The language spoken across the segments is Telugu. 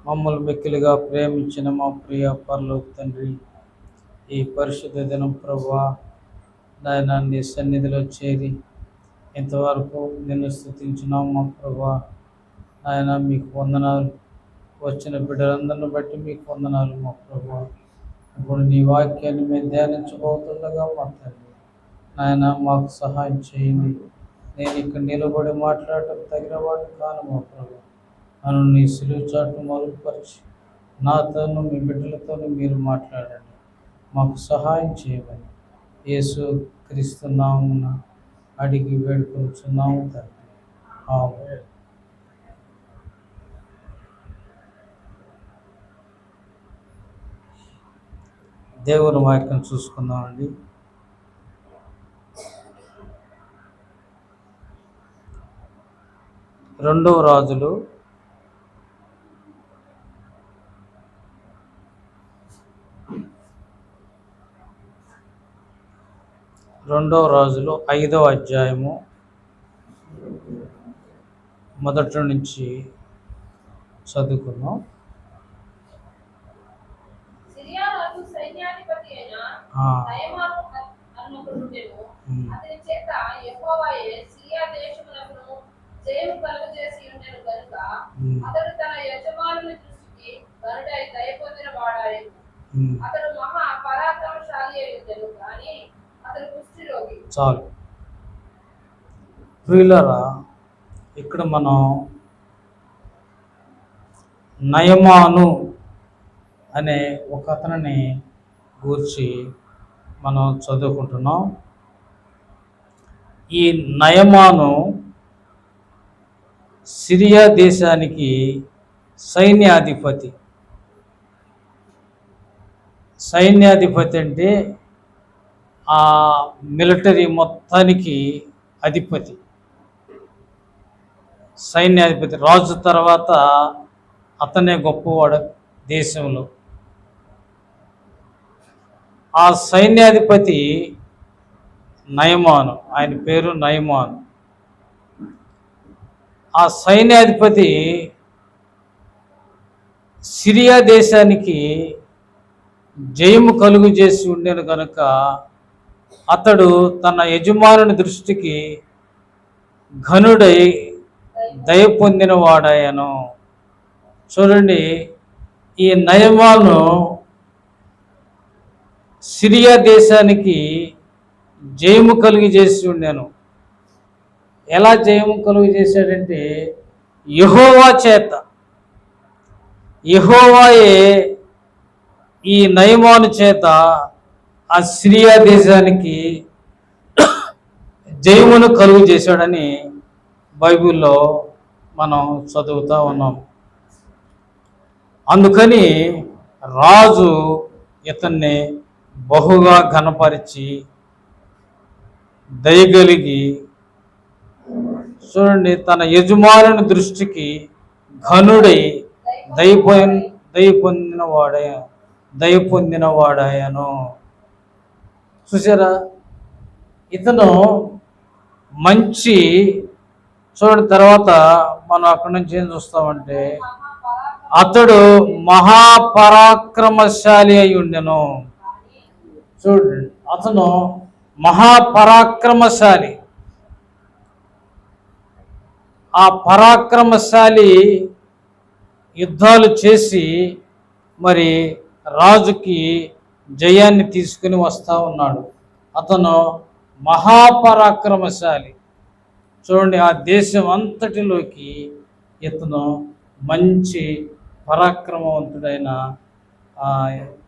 మమ్మల్ని మిక్కిలిగా ప్రేమించిన మా ప్రియ పరలోక తండ్రి, ఈ పరిశుద్ధ దినం ప్రభువా నాయన నీ సన్నిధిలో చేరి ఇంతవరకు నిన్ను స్తుతించినాం మా ప్రభువా. నాయన మీకు వందనాలు. వచ్చిన బిడ్డలందరిని బట్టి మీకు వందనాలు మా ప్రభువా. ఇప్పుడు నీ వాక్యాన్ని మేము ధ్యానించబోతుండగా మా తండ్రి నాయన మాకు సహాయం చేయండి. నేను ఇక్కడ నిలబడి మాట్లాడటం తగిన వాడు కాను మా ప్రభు. నన్ను నీ సిలువ చాటును మరుగుపరిచి నాతోనూ మీ బిడ్డలతోనూ మీరు మాట్లాడండి. మాకు సహాయం చేయమని యేసు క్రీస్తు నామమున అడిగి వేడుకొనుచున్నాము తండ్రి. ఆమేన్. దేవుని వాక్యం చూసుకుందామండి. రెండవ రాజులు 5వ అధ్యాయము మొదటి నుంచి చదువుకుందాం. చాలు ప్రియులారా, ఇక్కడ మనం నయమాను అనే ఒక అతనిని గూర్చి మనం చదువుకుంటున్నాం. ఈ నయమాను సిరియా దేశానికి సైన్యాధిపతి అంటే ఆ మిలిటరీ మొత్తానికి అధిపతి, సైన్యాధిపతి. రాజు తర్వాత అతనే గొప్పవాడు దేశంలో. ఆ సైన్యాధిపతి నయమాను, ఆయన పేరు నయమాను. ఆ సైన్యాధిపతి సిరియా దేశానికి జయము కలుగు చేసి ఉండేను కనుక అతడు తన యజమానుని దృష్టికి ఘనుడై దయ పొందిన వాడాయను. చూడండి, ఈ నయమాను సిరియా దేశానికి జయము కలుగు చేసి ఉండాను. ఎలా జయము కలుగు చేశాడంటే యెహోవా చేత. యెహోవాయే ఈ నయమాను చేత ఆ సిరియా దేశానికి జయమును కలుగు చేశాడని బైబిల్లో మనం చదువుతూ ఉన్నాం. అందుకని రాజు ఇతన్ని బహుగా ఘనపరిచి దయగలిగి, చూడండి, తన యజమానుని దృష్టికి ఘనుడై దయ పొందిన వాడాయను. చూసారా, ఇతను మంచి. చూడండి, తర్వాత మనం అక్కడి నుంచి ఏం చూస్తామంటే అతడు మహాపరాక్రమశాలి అయి ఉండెను. చూడండి, అతను మహాపరాక్రమశాలి. ఆ పరాక్రమశాలి యుద్ధాలు చేసి మరి రాజుకి జయాన్ని తీసుకుని వస్తూ ఉన్నాడు. అతను మహాపరాక్రమశాలి. చూడండి, ఆ దేశం అంతటిలోకి ఇతను మంచి పరాక్రమవంతుడైన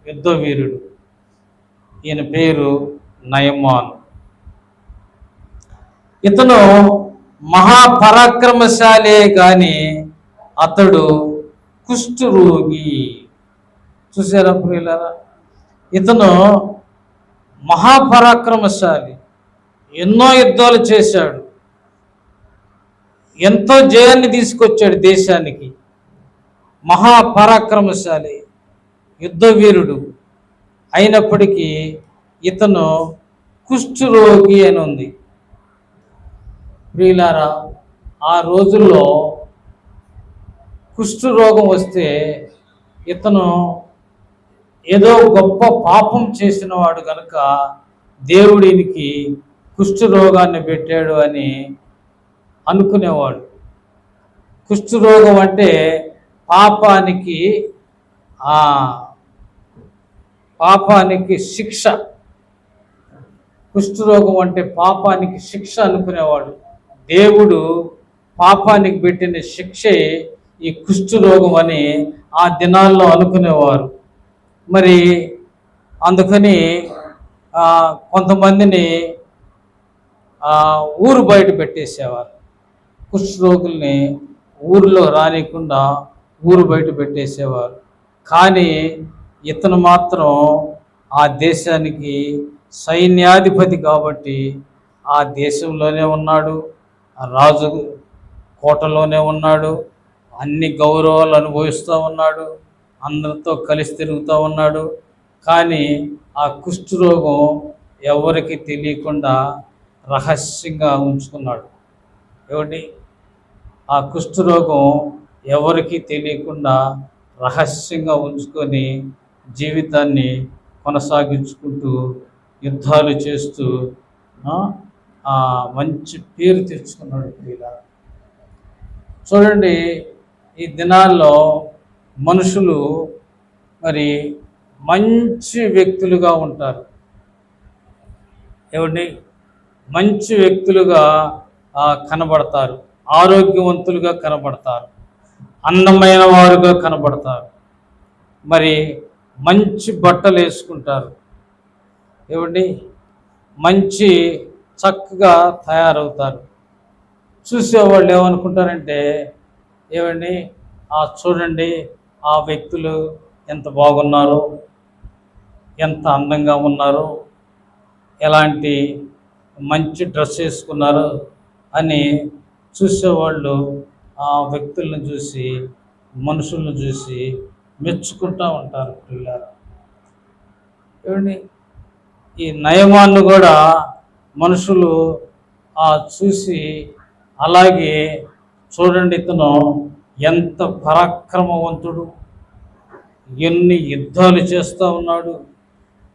యుద్ధ వీరుడు. ఈయన పేరు నయమాను. ఇతను మహాపరాక్రమశాలే కానీ అతడు కుష్ఠరోగి. చూసారా ప్రియులారా, ఇతను మహాపరాక్రమశాలి, ఎన్నో యుద్ధాలు చేశాడు, ఎంతో జయాన్ని తీసుకొచ్చాడు దేశానికి. మహాపరాక్రమశాలి, యుద్ధ వీరుడు అయినప్పటికీ ఇతను కుష్ఠరోగి అని ఉంది. ప్రియులారా, ఆ రోజుల్లో కుష్టు రోగం వస్తే ఇతను ఏదో గొప్ప పాపం చేసిన వాడు కనుక దేవుడికి కుష్టు రోగాన్ని పెట్టాడు అని అనుకునేవాడు. కుష్టు రోగం అంటే పాపానికి పాపానికి శిక్ష. కుష్ఠరోగం అంటే పాపానికి శిక్ష అనుకునేవాడు. దేవుడు పాపానికి పెట్టిన శిక్షే ఈ కుష్ఠరోగం అని ఆ దినాల్లో అనుకునేవారు. మరి అందుకని కొంతమందిని ఊరు బయట పెట్టేసేవారు. కుష్ఠరోగుల్ని ఊరిలో రానికుండా ఊరు బయట పెట్టేసేవారు. కానీ ఇతను మాత్రం ఆ దేశానికి సైన్యాధిపతి కాబట్టి ఆ దేశంలోనే ఉన్నాడు, ఆ రాజు కోటలోనే ఉన్నాడు, అన్ని గౌరవాలు అనుభవిస్తూ ఉన్నాడు, అందరితో కలిసి తిరుగుతూ ఉన్నాడు. కానీ ఆ కుష్ఠరోగం ఎవరికి తెలియకుండా రహస్యంగా ఉంచుకున్నాడు. ఏమండి, ఆ కుష్ఠరోగం ఎవరికి తెలియకుండా రహస్యంగా ఉంచుకొని జీవితాన్ని కొనసాగించుకుంటూ యుద్ధాలు చేస్తూ మంచి పేరు తెచ్చుకున్నాడు. ఇలా చూడండి, ఈ దినాల్లో మనుషులు మరి మంచి వ్యక్తులుగా ఉంటారు. ఏమండి, మంచి వ్యక్తులుగా కనబడతారు, ఆరోగ్యవంతులుగా కనబడతారు, అందమైన వారుగా కనబడతారు, మరి మంచి బట్టలు వేసుకుంటారు. ఏమండి, మంచి చక్కగా తయారవుతారు. చూసేవాళ్ళు ఏమనుకుంటారంటే, ఏమండి చూడండి ఆ వ్యక్తులు ఎంత బాగున్నారో, ఎంత అందంగా ఉన్నారో, ఎలాంటి మంచి డ్రెస్ వేసుకున్నారు అని చూసేవాళ్ళు ఆ వ్యక్తులను చూసి, మనుషులను చూసి మెచ్చుకుంటూ ఉంటారు. పిల్లలు ఏమండి, ఈ నయమాన్ని కూడా మనుషులు చూసి అలాగే చూడండి ఇతను ఎంత పరాక్రమవంతుడు, ఎన్ని యుద్ధాలు చేస్తూ ఉన్నాడు,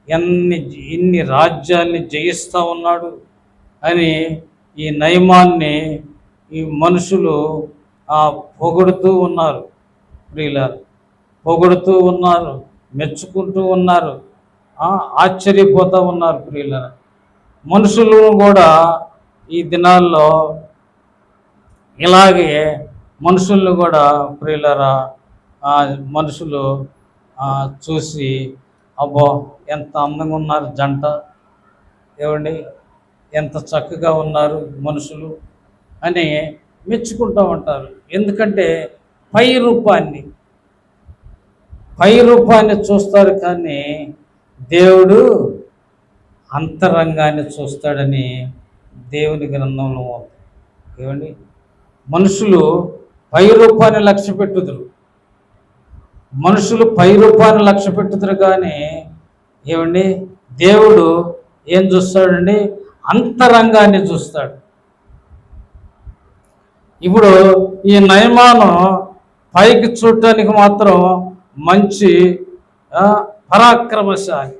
ఎన్ని రాజ్యాల్ని జయిస్తూ ఉన్నాడు అని ఈ నయమాన్ని ఈ మనుషులు పొగుడుతూ ఉన్నారు. ప్రియులారా, పొగుడుతూ ఉన్నారు, మెచ్చుకుంటూ ఉన్నారు, ఆశ్చర్యపోతూ ఉన్నారు. ప్రియులారా, మనుషులు కూడా ఈ దినాల్లో ఇలాగే మనుషులను కూడా ప్రియులారా మనుషులు చూసి అబ్బో ఎంత అందంగా ఉన్నారు జంట, ఏమండి ఎంత చక్కగా ఉన్నారు మనుషులు అని మెచ్చుకుంటూ ఉంటారు. ఎందుకంటే పై రూపాన్ని చూస్తారు, కానీ దేవుడు అంతరంగాన్ని చూస్తాడని దేవుని గ్రంథంలో. ఏమండి, మనుషులు పై రూపాన్ని లక్ష్య పెట్టుదురు, కానీ ఏమండి దేవుడు ఏం చూస్తాడండి? అంతరంగాన్ని చూస్తాడు. ఇప్పుడు ఈ నయమానం పైకి చూడటానికి మాత్రం మంచి పరాక్రమశాలి,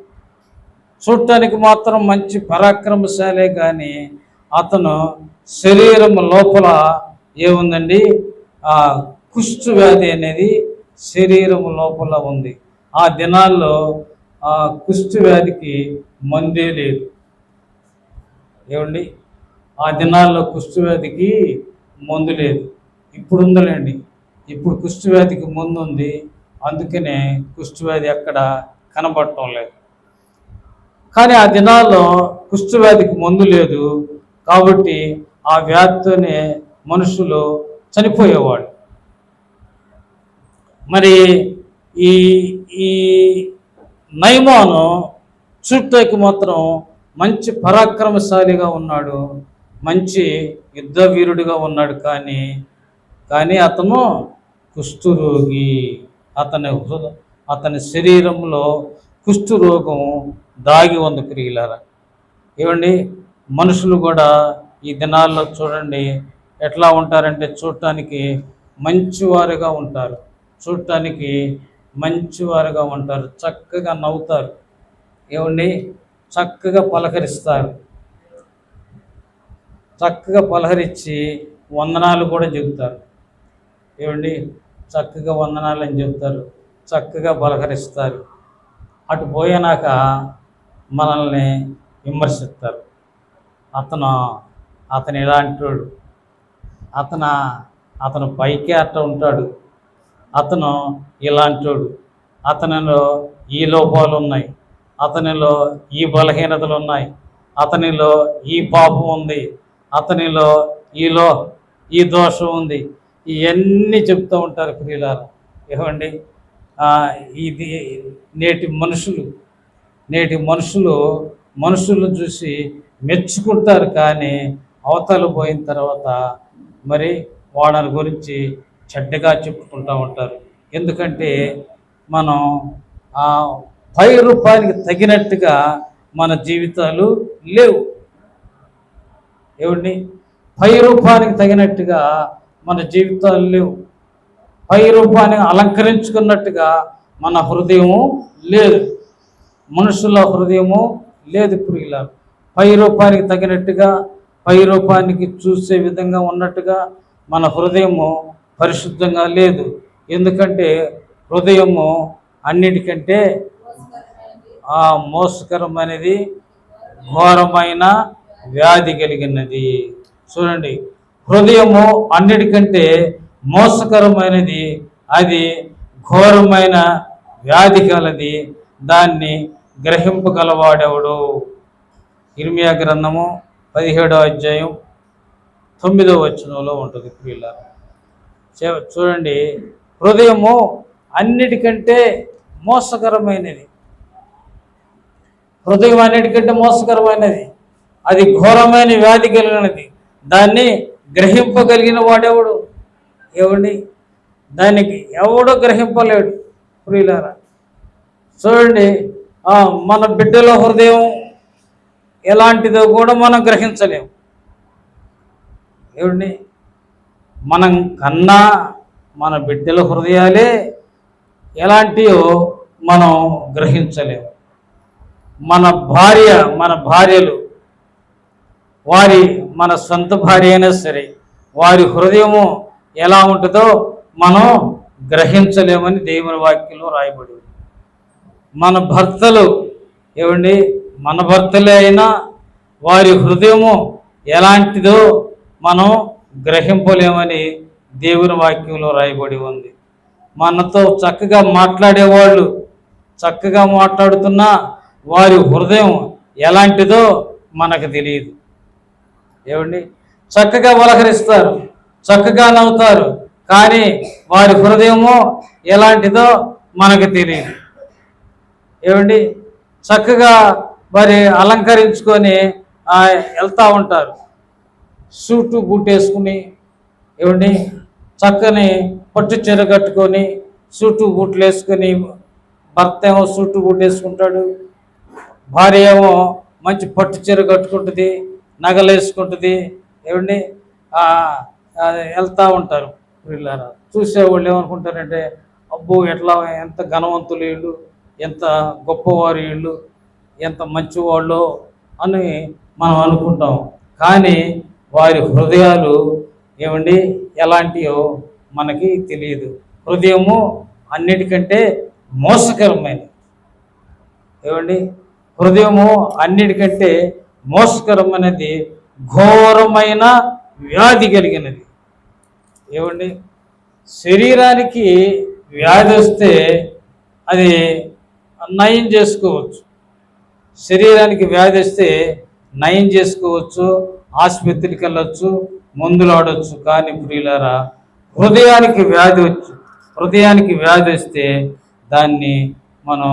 చూడటానికి మాత్రం మంచి పరాక్రమశాలే, కానీ అతను శరీరం లోపల ఏముందండి? కుష్టు వ్యాధి అనేది శరీరం లోపల ఉంది. ఆ దినాల్లో కుష్టు వ్యాధికి మందే లేదు. ఏమండి, ఆ దినాల్లో కుష్టు వ్యాధికి మందు లేదు. ఇప్పుడు ఉందలేండి, ఇప్పుడు కుష్టు వ్యాధికి మందు ఉంది, అందుకనే కుష్టు వ్యాధి ఎక్కడ కనబడటం లేదు. కానీ ఆ దినాల్లో కుష్టు వ్యాధికి మందు లేదు కాబట్టి ఆ వ్యాధితోనే మనుషులు చనిపోయేవాడు. మరి ఈ ఈ నయమాను చూడటానికి మాత్రం మంచి పరాక్రమశాలిగా ఉన్నాడు, మంచి యుద్ధ వీరుడిగా ఉన్నాడు, కానీ అతను కుష్ఠరోగి. అతని శరీరంలో కుష్ఠరోగం దాగి ఉంది. ప్రియులారా, ఏమండి మనుషులు కూడా ఈ దినాల్లో చూడండి ఎట్లా ఉంటారంటే చూడటానికి మంచివారుగా ఉంటారు, చూడటానికి మంచివారుగా ఉంటారు, చక్కగా నవ్వుతారు, ఏమండి చక్కగా పలకరిస్తారు, చక్కగా పలకరించి వందనాలు కూడా చెబుతారు, ఏమండి చక్కగా వందనాలు అని చెబుతారు, చక్కగా పలకరిస్తారు. అటు పోయినాక మనల్ని విమర్శిస్తారు. అతను ఇలాంటివాడు, అతను పైకే అట్ట ఉంటాడు, అతను ఇలాంటివాడు, అతనిలో ఈ లోపాలు ఉన్నాయి, అతనిలో ఈ బలహీనతలు ఉన్నాయి, అతనిలో ఈ పాపం ఉంది, అతనిలో ఈ దోషం ఉంది, ఇవన్నీ చెప్తూ ఉంటారు ప్రియులారా. ఏమండి ఇది నేటి మనుషులు చూసి మెచ్చుకుంటారు, కానీ అవతల పోయిన తర్వాత మరి వాళ్ళని గురించి చెడ్డగా చెప్పుకుంటూ ఉంటారు. ఎందుకంటే మనం పై రూపానికి తగినట్టుగా మన జీవితాలు లేవు, ఏమండి పై రూపానికి తగినట్టుగా మన జీవితాలు లేవు, పై రూపాన్ని అలంకరించుకున్నట్టుగా మన హృదయము లేదు, మనుషుల హృదయము లేదు ప్రియుల. పై రూపానికి తగినట్టుగా, పై రూపానికి చూసే విధంగా ఉన్నట్టుగా మన హృదయము పరిశుద్ధంగా లేదు. ఎందుకంటే హృదయము అన్నిటికంటే మోసకరమైనది, ఘోరమైన వ్యాధి కలిగినది. చూడండి, హృదయము అన్నిటికంటే మోసకరమైనది, అది ఘోరమైన వ్యాధి కలది, దాన్ని గ్రహింపగలవాడెవడు. ఇర్మియా గ్రంథము 17వ అధ్యాయం 9వ వచనంలో ఉంటుంది ప్రియులారా. చూడండి, హృదయము అన్నిటికంటే మోసకరమైనది, హృదయం అన్నిటికంటే మోసకరమైనది, అది ఘోరమైన వ్యాధి కలిగినది, దాన్ని గ్రహింపగలిగిన వాడెవడు. ఏమండి దానికి ఎవడో గ్రహింపలేడు ప్రియులారా. చూడండి, మన బిడ్డల హృదయం ఎలాంటిదో కూడా మనం గ్రహించలేము. ఏమండి మనం కన్నా మన బిడ్డల హృదయాలే ఎలాంటివో మనం గ్రహించలేము. మన భార్యలు మన సొంత భార్య అయినా సరే వారి హృదయము ఎలా ఉంటుందో మనం గ్రహించలేమని దేవుని వాక్యంలో రాయబడి ఉంది. మన భర్తలు, ఏమండి మన భర్తలే అయినా వారి హృదయము ఎలాంటిదో మనం గ్రహింపలేమని దేవుని వాక్యంలో రాయబడి ఉంది. మనతో చక్కగా మాట్లాడేవాళ్ళు చక్కగా మాట్లాడుతున్నా వారి హృదయం ఎలాంటిదో మనకు తెలియదు. ఏమండి చక్కగా పలకరిస్తారు, చక్కగా నవ్వుతారు, కానీ వారి హృదయము ఎలాంటిదో మనకు తెలియదు. ఏమండి చక్కగా మరి అలంకరించుకొని వెళ్తూ ఉంటారు, సూటు బూట్ వేసుకుని, ఏమండి చక్కని పట్టు చీర కట్టుకొని సూటు బూట్లు వేసుకొని, భర్త ఏమో సూటు బూట్ వేసుకుంటాడు, భార్య ఏమో మంచి పట్టు చీర కట్టుకుంటుంది, నగలు వేసుకుంటుంది, ఏమండి వెళ్తూ ఉంటారు. వీళ్ళారా చూసేవాళ్ళు ఏమనుకుంటారంటే, అబ్బో ఎట్లా ఎంత ఘనవంతులు వీళ్ళు, ఎంత గొప్పవారు వీళ్ళు, ఎంత మంచివాళ్ళు అని మనం అనుకుంటాం. కానీ వారి హృదయాలు ఏమండి ఎలాంటివో మనకి తెలియదు. హృదయము అన్నిటికంటే మోసకరమైనది. ఏమండి హృదయము అన్నిటికంటే మోసకరమైనది, ఘోరమైన వ్యాధి కలిగినది. ఏమండి శరీరానికి వ్యాధి వస్తే అది నయం చేసుకోవచ్చు, శరీరానికి వ్యాధి వస్తే నయం చేసుకోవచ్చు, ఆసుపత్రికి వెళ్ళొచ్చు, మందులు ఆడవచ్చు. కానీ ప్రియులారా హృదయానికి వ్యాధి వస్తే దాన్ని మనం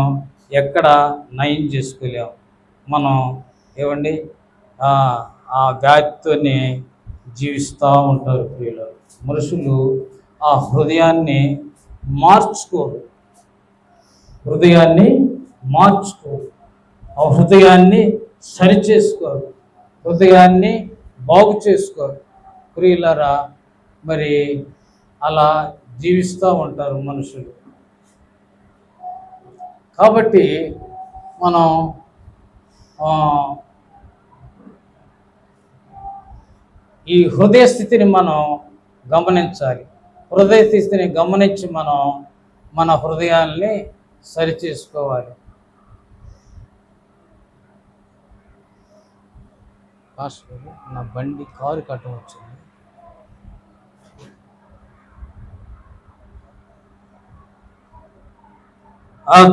ఎక్కడ నయం చేసుకోలేము. మనం ఏమండి ఆ వ్యాధితోనే జీవిస్తూ ఉంటారు ప్రియులారా. మనుషులు ఆ హృదయాన్ని మార్చుకోరు, ఆ హృదయాన్ని సరిచేసుకోరు, హృదయాన్ని బాగు చేసుకోరు ప్రియులారా. మరి అలా జీవిస్తూ ఉంటారు మనుషులు. కాబట్టి మనం ఈ హృదయ స్థితిని మనం గమనించాలి. హృదయ స్థితిని గమనించి మనం మన హృదయాల్ని సరిచేసుకోవాలి. నా బండి కారు కట్టం వచ్చింది.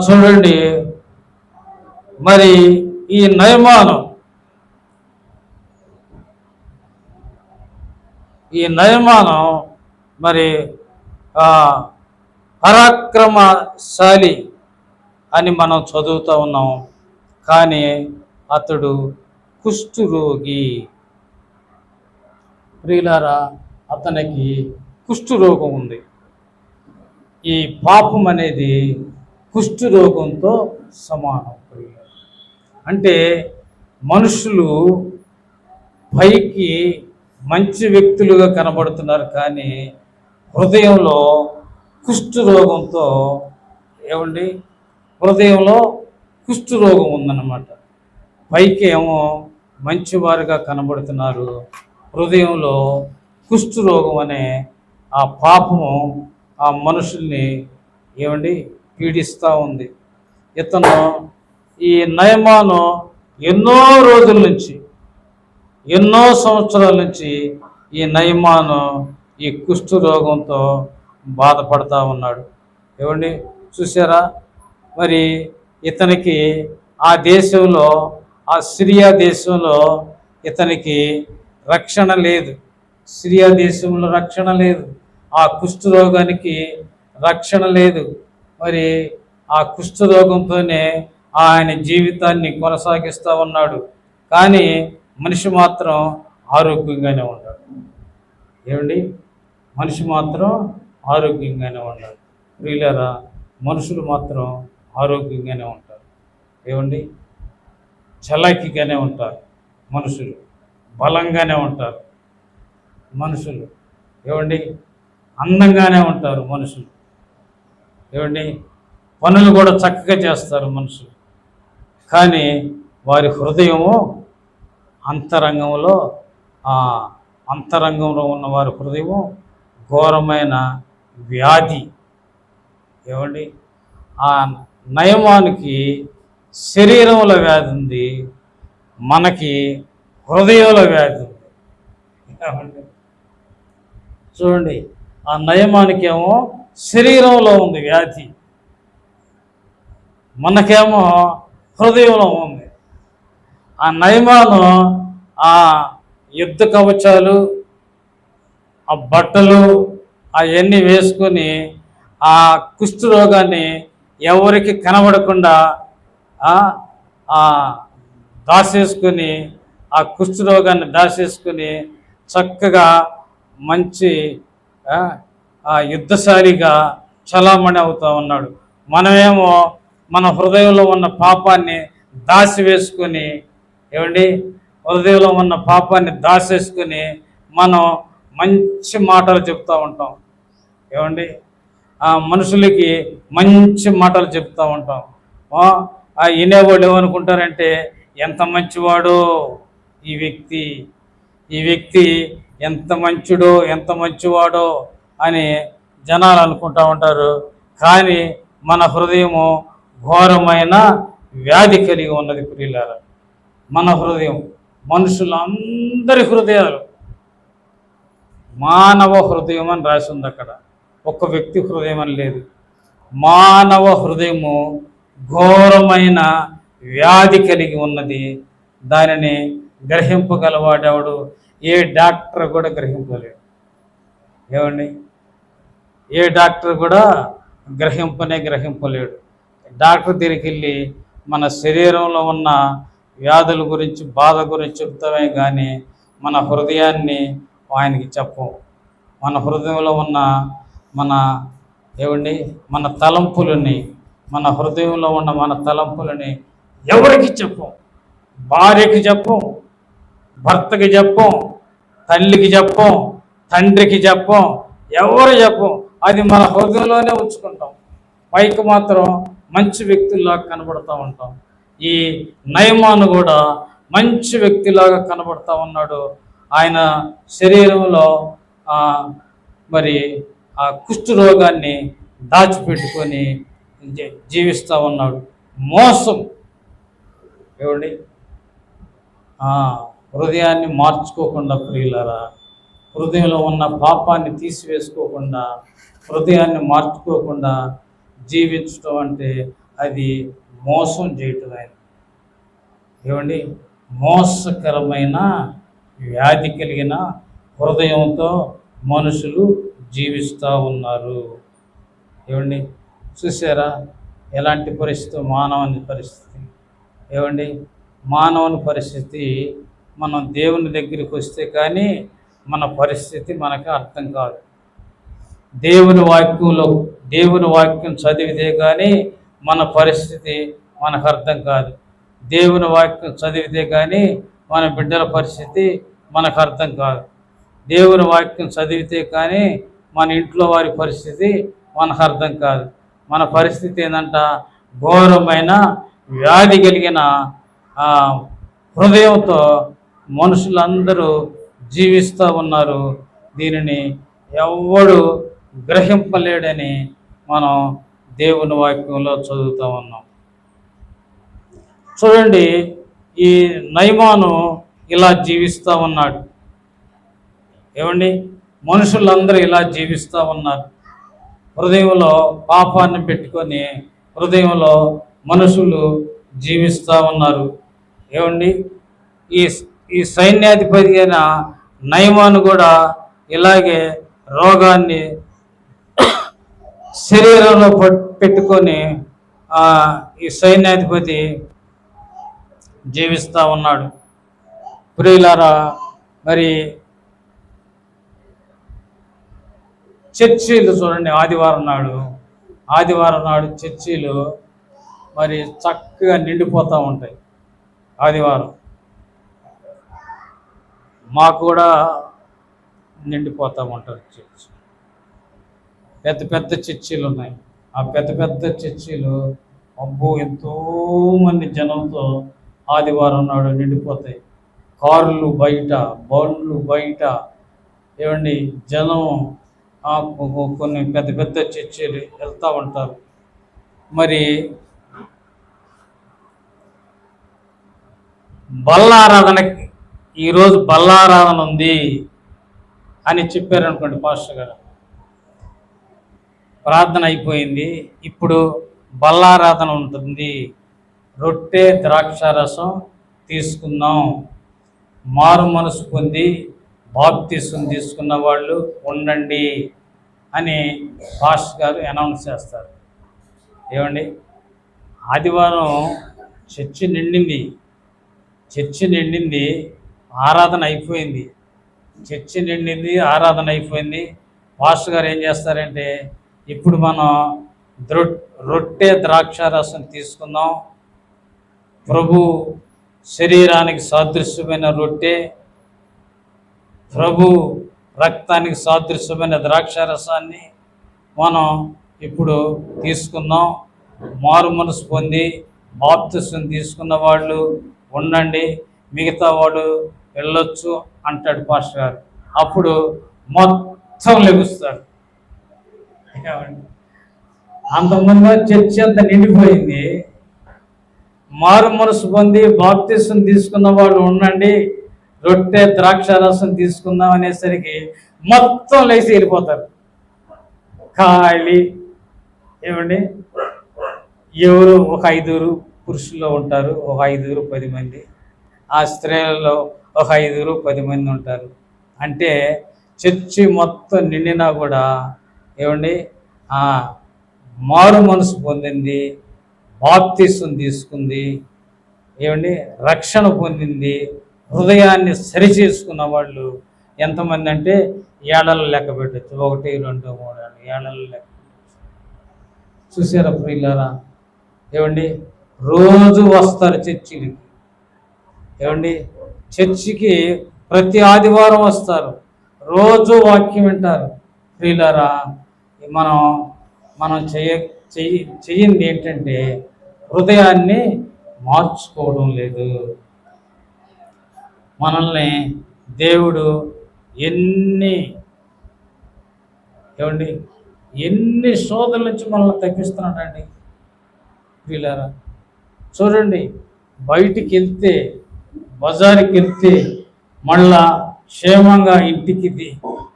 చూడండి, మరి ఈ నయమాను మరి పరాక్రమశాలి అని మనం చదువుతూ ఉన్నాం. కానీ అతడు కుష్ఠరోగి. ప్రియులారా, అతనికి కుష్ఠరోగం ఉంది. ఈ పాపం అనేది కుష్ఠరోగంతో సమానం. అంటే మనుషులు పైకి మంచి వ్యక్తులుగా కనబడుతున్నారు, కానీ హృదయంలో కుష్ఠరోగంతో హృదయంలో కుష్ఠరోగం ఉందన్నమాట. పైకి ఏమో మంచివారుగా కనబడుతున్నారు, హృదయంలో కుష్ఠరోగం అనే ఆ పాపము ఆ మనుషుల్ని పీడిస్తూ ఉంది. ఇతను ఈ నయమాను ఎన్నో రోజుల నుంచి, ఎన్నో సంవత్సరాల నుంచి ఈ నయమాను ఈ కుష్ఠరోగంతో బాధపడతా ఉన్నాడు. చూసారా, మరి ఇతనికి ఆ దేశంలో, ఆ సిరియా దేశంలో ఇతనికి రక్షణ లేదు. సిరియా దేశంలో రక్షణ లేదు, ఆ కుష్ఠరోగానికి రక్షణ లేదు. మరి ఆ కుష్ఠరోగంతోనే ఆయన జీవితాన్ని కొనసాగిస్తూ ఉన్నాడు. కానీ మనిషి మాత్రం ఆరోగ్యంగానే ఉన్నాడు. మనిషి మాత్రం ఆరోగ్యంగానే ఉన్నాడు. ప్రియులారా, మనుషులు మాత్రం ఆరోగ్యంగానే ఉంటారు. చలాకీగానే ఉంటారు మనుషులు, బలంగానే ఉంటారు మనుషులు. అందంగానే ఉంటారు మనుషులు. పనులు కూడా చక్కగా చేస్తారు మనుషులు. కానీ వారి హృదయము అంతరంగంలో ఉన్న వారి హృదయము ఘోరమైన వ్యాధి. ఆ నయమానికి శరీరంలో వ్యాధి ఉంది, మనకి హృదయంలో వ్యాధి ఉంది. చూడండి, ఆ నయమానికి ఏమో శరీరంలో ఉంది వ్యాధి, మనకేమో హృదయంలో ఉంది. ఆ నయమాను ఆ యుద్ధ కవచాలు, ఆ బట్టలు అవన్నీ వేసుకొని ఆ కుష్ఠరోగాన్ని ఎవరికి కనబడకుండా దాచేసుకొని, ఆ కుష్ఠరోగాన్ని దాచేసుకొని చక్కగా మంచి యుద్ధశాలిగా చలామణి అవుతూ ఉన్నాడు. మనమేమో మన హృదయంలో ఉన్న పాపాన్ని దాచివేసుకొని, హృదయంలో ఉన్న పాపాన్ని దాచేసుకొని మనం మంచి మాటలు చెప్తూ ఉంటాం. మనుషులకి మంచి మాటలు చెప్తూ ఉంటాం. వినేవాళ్ళు ఏమనుకుంటారంటే, ఎంత మంచివాడో ఈ వ్యక్తి ఎంత మంచిడో, ఎంత మంచివాడో అని జనాలు అనుకుంటూ ఉంటారు. కానీ మన హృదయము ఘోరమైన వ్యాధి కలిగి ఉన్నది. ప్రియులారా, మన హృదయం, మనుషులందరి హృదయాలు, మానవ హృదయం అని రాసి ఉంది అక్కడ, ఒక్క వ్యక్తి హృదయం అని లేదు. మానవ హృదయము ఘోరమైన వ్యాధి కలిగి ఉన్నది. దానిని గ్రహింపగలవాడెవడు? ఏ డాక్టర్ కూడా గ్రహింపలేడు. ఏ డాక్టర్ కూడా గ్రహింపలేడు. డాక్టర్ దగ్గరికి వెళ్ళి మన శరీరంలో ఉన్న వ్యాధుల గురించి, బాధ గురించి చెప్తామే కానీ మన హృదయాన్ని ఆయనకి చెప్పం. మన హృదయంలో ఉన్న మన తలంపులని, మన హృదయంలో ఉన్న మన తలంపులని ఎవరికి చెప్పం. భార్యకి చెప్పం, భర్తకి చెప్పం, తల్లికి చెప్పం, తండ్రికి చెప్పం, ఎవరు చెప్పం, అది మన హృదయంలోనే ఉంచుకుంటాం. పైకి మాత్రం మంచి వ్యక్తుల్లాగా కనబడుతూ ఉంటాం. ఈ నయమాను కూడా మంచి వ్యక్తిలాగా కనబడుతూ ఉన్నాడు. ఆయన శరీరంలో మరి ఆ కుష్టు రోగాన్ని దాచిపెట్టుకొని జీవిస్తూ ఉన్నాడు. మోసం ఏమండి, హృదయాన్ని మార్చుకోకుండా ప్రియులారా, హృదయంలో ఉన్న పాపాన్ని తీసివేసుకోకుండా, హృదయాన్ని మార్చుకోకుండా జీవించడం అంటే అది మోసం చేయటం. ఏమండి, మోసకరమైన వ్యాధి కలిగిన హృదయంతో మనుషులు జీవిస్తూ ఉన్నారు. ఏమండి, చూసారా ఎలాంటి పరిస్థితి మానవుని పరిస్థితి. ఏమండి, మానవుని పరిస్థితి మనం దేవుని దగ్గరికి వస్తే కానీ మన పరిస్థితి మనకు అర్థం కాదు. దేవుని వాక్యం చదివితే కానీ మన పరిస్థితి మనకు అర్థం కాదు. దేవుని వాక్యం చదివితే కానీ మన బిడ్డల పరిస్థితి మనకు అర్థం కాదు. దేవుని వాక్యం చదివితే కానీ మన ఇంట్లో వారి పరిస్థితి మనకు అర్థం కాదు. మన పరిస్థితి ఏంటంట, ఘోరమైన వ్యాధి కలిగిన హృదయంతో మనుషులందరూ జీవిస్తూ ఉన్నారు. దీనిని ఎవడు గ్రహింపలేడని మనం దేవుని వాక్యంలో చదువుతూ ఉన్నాం. చూడండి, ఈ నయమాను ఇలా జీవిస్తూ ఉన్నాడు. ఏమండి, మనుషులందరూ ఇలా జీవిస్తూ ఉన్నారు. హృదయంలో పాపాన్ని పెట్టుకొని హృదయంలో మనుషులు జీవిస్తూ ఉన్నారు. ఏమండి, ఈ సైన్యాధిపతి అయిన నయమాను కూడా ఇలాగే రోగాన్ని శరీరంలో పెట్టుకొని ఈ సైన్యాధిపతి జీవిస్తూ ఉన్నాడు. ప్రియులారా, మరి చర్చీలు చూడండి, ఆదివారం నాడు చర్చీలు మరి చక్కగా నిండిపోతూ ఉంటాయి. ఆదివారం మాకు కూడా నిండిపోతూ ఉంటారు చర్చి. పెద్ద పెద్ద చర్చీలు ఉన్నాయి. ఆ పెద్ద పెద్ద చర్చీలు అబ్బో ఎంతోమంది జనంతో ఆదివారం నాడు నిండిపోతాయి. కార్లు బయట, బండ్లు బయట, ఏమండి జనం కొన్ని పెద్ద పెద్ద చర్చీలు వెళ్తూ ఉంటారు. మరి బల్లారాధనకి ఈరోజు బల్లారాధన ఉంది అని చెప్పారనుకోండి, పాస్టర్ గారు ప్రార్థన అయిపోయింది, ఇప్పుడు బల్లారాధన ఉంటుంది, రొట్టె ద్రాక్షారసం తీసుకుందాం, మారు మనసు పొంది బాప్తిసం తీసుకున్న వాళ్ళు ఉండండి అని పాస్టర్ గారు అనౌన్స్ చేస్తారు. ఏమండి, ఆదివారం చర్చి నిండింది, ఆరాధన అయిపోయింది. చర్చి నిండింది, ఆరాధన అయిపోయింది. పాస్టర్ గారు ఏం చేస్తారంటే, ఇప్పుడు మనం రొట్టె ద్రాక్షారసం తీసుకుందాం, ప్రభు శరీరానికి సాదృశ్యమైన రొట్టె, ప్రభు రక్తానికి సాదృశ్యమైన ద్రాక్షారసాన్ని మనం ఇప్పుడు తీసుకుందాం, మారు మనసు పొంది బాప్తిసం తీసుకున్న వాళ్ళు ఉండండి, మిగతా వాడు వెళ్ళొచ్చు అంటాడు పాస్టర్ గారు. అప్పుడు మొత్తం లెగుస్తాడు. అంతకుముందు చర్చి అంతా నిండిపోయింది, మారు మనసు పొంది బాప్తిసం తీసుకున్న వాళ్ళు ఉండండి, రొట్టె ద్రాక్షారసం తీసుకుందాం అనేసరికి మొత్తం లేచి వెళ్ళిపోతారు. ఖాళీ. ఏమండి, ఎవరు ఒక 5 పురుషుల్లో ఉంటారు, ఒక 5 10 మంది, ఆ స్త్రీలలో ఒక 5 10 మంది ఉంటారు. అంటే చర్చి మొత్తం నిండినా కూడా ఏమండి, మారు మనసు పొందింది, బాప్తిసం తీసుకుంది, ఏమండి రక్షణ పొందింది, హృదయాన్ని సరిచేసుకున్న వాళ్ళు ఎంతమంది అంటే ఏళ్ళలో లెక్క పెట్టచ్చు. 1 2 3 ఏళ్ళలో లెక్క. చూసారా ప్రియులారా, ఏమండి రోజు వస్తారు చర్చికి. ఏమండి, చర్చికి ప్రతి ఆదివారం వస్తారు, రోజు వాక్యం వింటారు. ప్రియులారా, మనం మనం చెయ్యింది ఏంటంటే హృదయాన్ని మార్చుకోవడం లేదు. మనల్ని దేవుడు ఎన్ని శోధనల నుంచి మనల్ని తగ్గిస్తున్నాడండి. వీళ్ళారా చూడండి, బయటికి వెళ్తే, బజారుకి వెళ్తే మళ్ళా క్షేమంగా ఇంటికి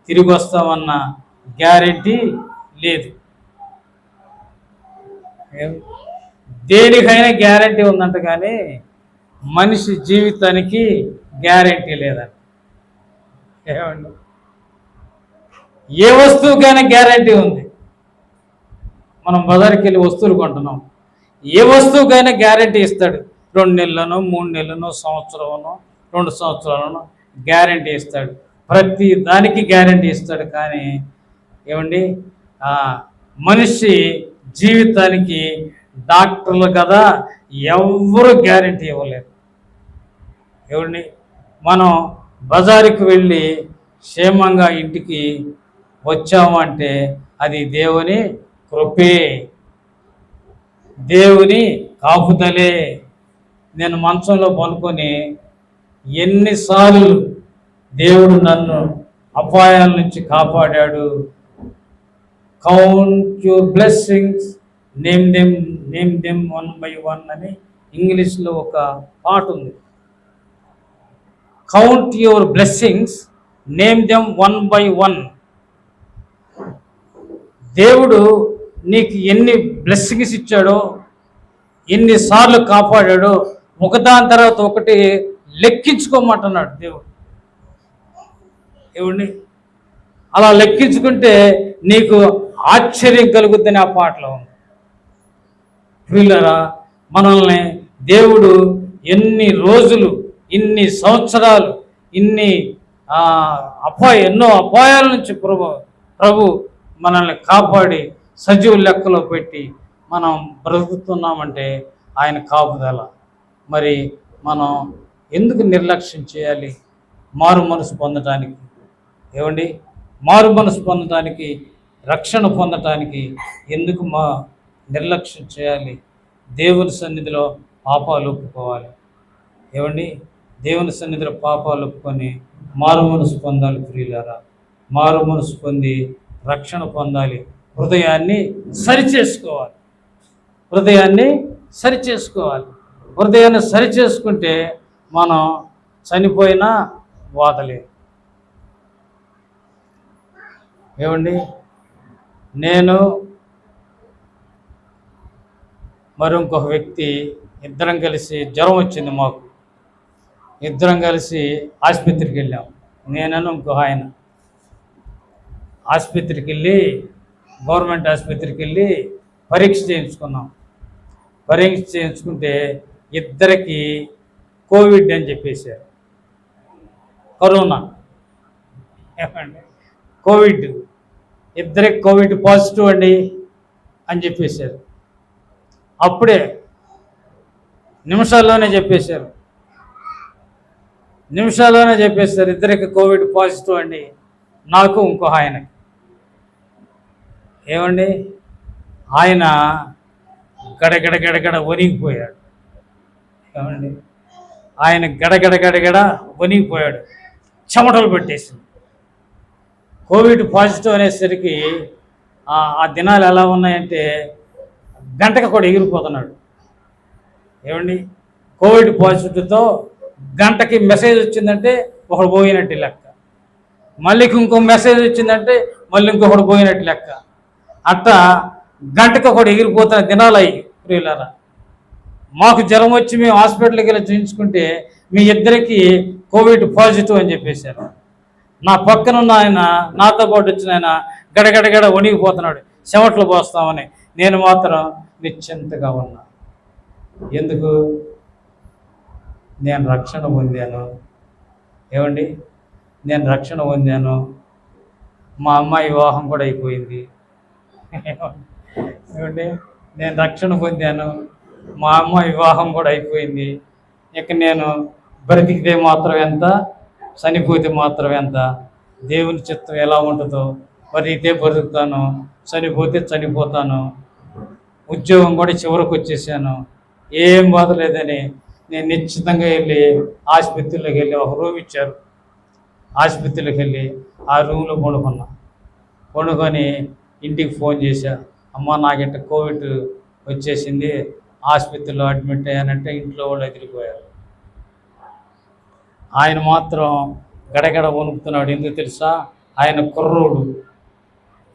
తిరిగి వస్తామన్న గ్యారెంటీ లేదు. దేనికైనా గ్యారెంటీ ఉందంట, కానీ మనిషి జీవితానికి గ్యారెంటీ లేదంట. ఏమండి, ఏ వస్తువుకైనా గ్యారెంటీ ఉంది. మనం బజార్కి వెళ్ళి వస్తువులు కొంటున్నాం, ఏ వస్తువుకైనా గ్యారెంటీ ఇస్తాడు. 2 నెలలను, 3 నెలలను, సంవత్సరమును, 2 సంవత్సరాలను గ్యారెంటీ ఇస్తాడు. ప్రతి దానికి గ్యారెంటీ ఇస్తాడు. కానీ ఏమండి, మనిషి జీవితానికి డాక్టర్లు కదా ఎవరు గ్యారెంటీ ఇవ్వలేరు. ఏమండి, మనం బజారుకి వెళ్ళి క్షేమంగా ఇంటికి వచ్చామంటే అది దేవుని కృపే, దేవుని కాపుదలే. నేను మంచంలో పనుకొని ఎన్నిసార్లు దేవుడు నన్ను అపాయాల నుంచి కాపాడాడు. Count your blessings, name them 1 by 1 అని ఇంగ్లీష్లో ఒక పాట ఉంది. Count your blessings, name them 1 by 1. దేవుడు నీకు ఎన్ని బ్లెస్సింగ్స్ ఇచ్చాడో, ఎన్నిసార్లు కాపాడాడో ఒకదాని తర్వాత ఒకటి లెక్కించుకోమంటున్నాడు దేవుడు. దేవుడిని అలా లెక్కించుకుంటే నీకు ఆశ్చర్యం కలుగుద్దని ఆ పాటలో ఉంది. ప్రియులారా, మనల్ని దేవుడు ఎన్ని రోజులు, ఇన్ని సంవత్సరాలు, ఎన్నో అపాయాల నుంచి ప్రభు మనల్ని కాపాడి సజీవ లెక్కలో పెట్టి మనం బ్రతుకుతున్నామంటే ఆయన కాపుదల. మరి మనం ఎందుకు నిర్లక్ష్యం చేయాలి? మారు మనసు పొందటానికి, ఏమండి, మారు మనసు పొందటానికి, రక్షణ పొందటానికి ఎందుకు నిర్లక్ష్యం చేయాలి? దేవుని సన్నిధిలో పాపాలు ఒప్పుకోవాలి. ఏమండి, దేవుని సన్నిధిలో పాపాలు ఒప్పుకొని మారు మనసు పొందాలి. ప్రియులారా, మారు మనసు పొంది రక్షణ పొందాలి. హృదయాన్ని సరిచేసుకోవాలి. హృదయాన్ని సరిచేసుకుంటే మనం చనిపోయినా బాధలేదు. ఏమండి, నేను మరి ఇంకొక వ్యక్తి ఇద్దరం కలిసి, జ్వరం వచ్చింది మాకు, ఇద్దరం కలిసి ఆసుపత్రికి వెళ్ళాం. నేనను ఇంకో ఆయన ఆసుపత్రికి వెళ్ళి, గవర్నమెంట్ ఆసుపత్రికి వెళ్ళి పరీక్ష చేయించుకున్నాం. పరీక్ష చేయించుకుంటే ఇద్దరికి కోవిడ్ అని చెప్పేశారు. కరోనా, ఏమండి, కోవిడ్, ఇద్దరికి కోవిడ్ పాజిటివ్ అండి అని చెప్పేశారు. అప్పుడే నిమిషాల్లోనే చెప్పేశారు. ఇద్దరికి కోవిడ్ పాజిటివ్ అండి, నాకు ఇంకో ఆయనకి. ఏమండి, ఆయన గడగడ వణిగిపోయాడు. ఏమండి, ఆయన గడగడ వణిగిపోయాడు, చెమటలు పెట్టేసింది. కోవిడ్ పాజిటివ్ అనేసరికి ఆ దినాలు ఎలా ఉన్నాయంటే గంటకు కూడా ఎగిరిపోతున్నాడు. ఏమండి, కోవిడ్ పాజిటివ్తో గంటకి మెసేజ్ వచ్చిందంటే ఒకడు పోయినట్టు లెక్క, మళ్ళీ ఇంకో మెసేజ్ వచ్చిందంటే మళ్ళీ ఇంకొకడు పోయినట్టు లెక్క. అట్టా గంటకు ఒకటి ఎగిరిపోతున్న దినాలు అయ్యి. ప్రియులారా, మాకు జ్వరం వచ్చి మేము హాస్పిటల్కి వెళ్ళి చూపించుకుంటే మీ ఇద్దరికి కోవిడ్ పాజిటివ్ అని చెప్పేశారు. నా పక్కన ఉన్న ఆయన, నాతో పాటు వచ్చిన ఆయన గడగడ వణిగిపోతున్నాడు, చెమట్లు పోస్తామని. నేను మాత్రం నిశ్చింతగా ఉన్నా. ఎందుకు? నేను రక్షణ పొందాను. ఏమండి, నేను రక్షణ పొందాను. మా అమ్మాయి వివాహం కూడా అయిపోయింది. ఏమండి, నేను రక్షణ పొందాను, మా అమ్మాయి వివాహం కూడా అయిపోయింది. ఇక నేను బ్రతికితే మాత్రం ఎంత, చనిపోతే మాత్రం ఎంత? దేవుని చిత్తం ఎలా ఉంటుందో మరి ఇదే బతుకుతాను, చనిపోతే చనిపోతాను, ఉద్యోగం కూడా చివరికి వచ్చేసాను, ఏం బాధ లేదని నేను నిశ్చితంగా వెళ్ళి ఆసుపత్రిలోకి వెళ్ళి ఒక రూమ్ ఇచ్చారు. ఆసుపత్రిలోకి వెళ్ళి ఆ రూమ్లో పండుకొని ఇంటికి ఫోన్ చేశా, అమ్మ నాకింట కోవిడ్ వచ్చేసింది, ఆసుపత్రిలో అడ్మిట్ అయ్యానంటే ఇంట్లో వాళ్ళు ఎదిరిపోయారు. ఆయన మాత్రం గడగడ వణుకుతున్నాడు. ఎందుకు తెలుసా? ఆయన కుర్రోడు.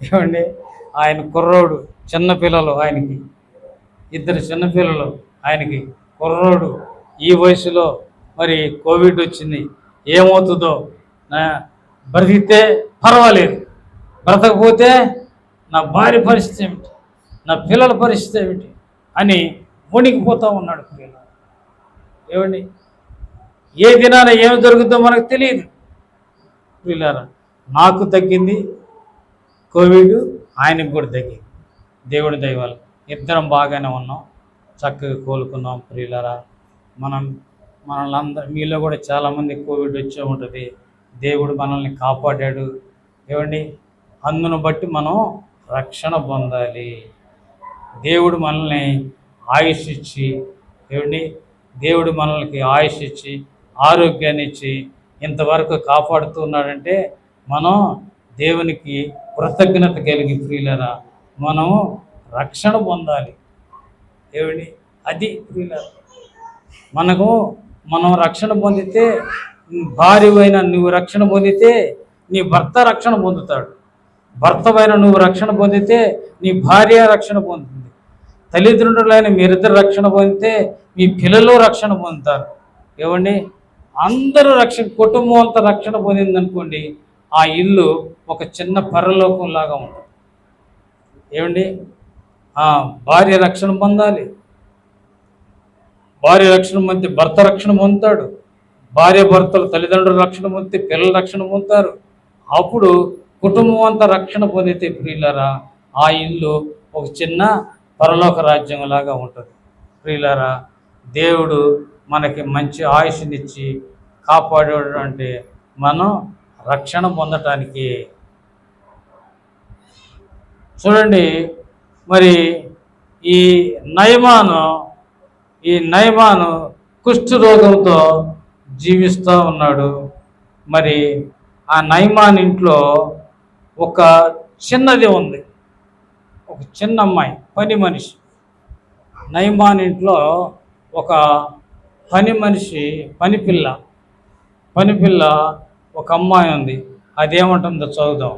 ఏమండి, ఆయన కుర్రోడు, చిన్నపిల్లలు ఆయనకి, 2 చిన్నపిల్లలు ఆయనకి, కుర్రోడు. ఈ వయసులో మరి కోవిడ్ వచ్చింది, ఏమవుతుందో, బ్రతికితే పర్వాలేదు, బ్రతకపోతే నా భార్య పరిస్థితి ఏమిటి, నా పిల్లల పరిస్థితి ఏమిటి అని వణికిపోతూ ఉన్నాడు. పిల్లలు ఏమండి, ఏ దినాన ఏమి జరుగుతుందో మనకు తెలియదు. పిల్లరా, నాకు తగ్గింది కోవిడ్, ఆయనకు కూడా తగ్గింది. దేవుడి దయ వల్ల ఇద్దరం బాగానే ఉన్నాం, చక్కగా కోలుకున్నాం. ప్రియులారా, మనల్ని మీలో కూడా చాలామంది కోవిడ్ వచ్చే ఉంటుంది. దేవుడు మనల్ని కాపాడాడు. ఏమండి, అందును బట్టి మనం రక్షణ పొందాలి. దేవుడు మనల్ని ఆయుష్ ఇచ్చి, ఏమండి, దేవుడు మనల్ని ఆయుష్ ఇచ్చి ఆరోగ్యాన్ని ఇచ్చి ఇంతవరకు కాపాడుతున్నాడంటే మనం దేవునికి కృతజ్ఞత కలిగి ప్రియులరా మనం రక్షణ పొందాలి. ఏమండి, అది ప్రియులరా, మనం రక్షణ పొందితే, భార్యవైన నువ్వు రక్షణ పొందితే నీ భర్త రక్షణ పొందుతాడు, భర్తవైన నువ్వు రక్షణ పొందితే నీ భార్య రక్షణ పొందుతుంది, తల్లిదండ్రులైన మీరిద్దరు రక్షణ పొందితే మీ పిల్లలు రక్షణ పొందుతారు. ఏమండి, అందరూ కుటుంబం అంతా రక్షణ పొందిందనుకోండి, ఆ ఇల్లు ఒక చిన్న పరలోకంలాగా ఉంటుంది. ఏమండి, భార్య రక్షణ పొందాలి, భార్య రక్షణ పొందితే భర్త రక్షణ పొందుతాడు, భార్య భర్తలు తల్లిదండ్రులు రక్షణ పొందితే పిల్లలు రక్షణ పొందుతారు. అప్పుడు కుటుంబం అంతా రక్షణ పొందితే ప్రియులారా ఆ ఇల్లు ఒక చిన్న పరలోక రాజ్యం లాగా ఉంటుంది. ప్రియులారా, దేవుడు మనకి మంచి ఆయుష్నిచ్చి కాపాడాడు అంటే మనం రక్షణ పొందటానికి. చూడండి, మరి ఈ నయమాను కుష్ఠరోగంతో జీవిస్తూ ఉన్నాడు. మరి ఆ నయమాన్ ఇంట్లో ఒక చిన్నది ఉంది, ఒక చిన్న అమ్మాయి, పని మనిషి. నయమాన్ ఇంట్లో ఒక పనిపిల్ల ఒక అమ్మాయి ఉంది. అదేమంటుందో చదువుదాం.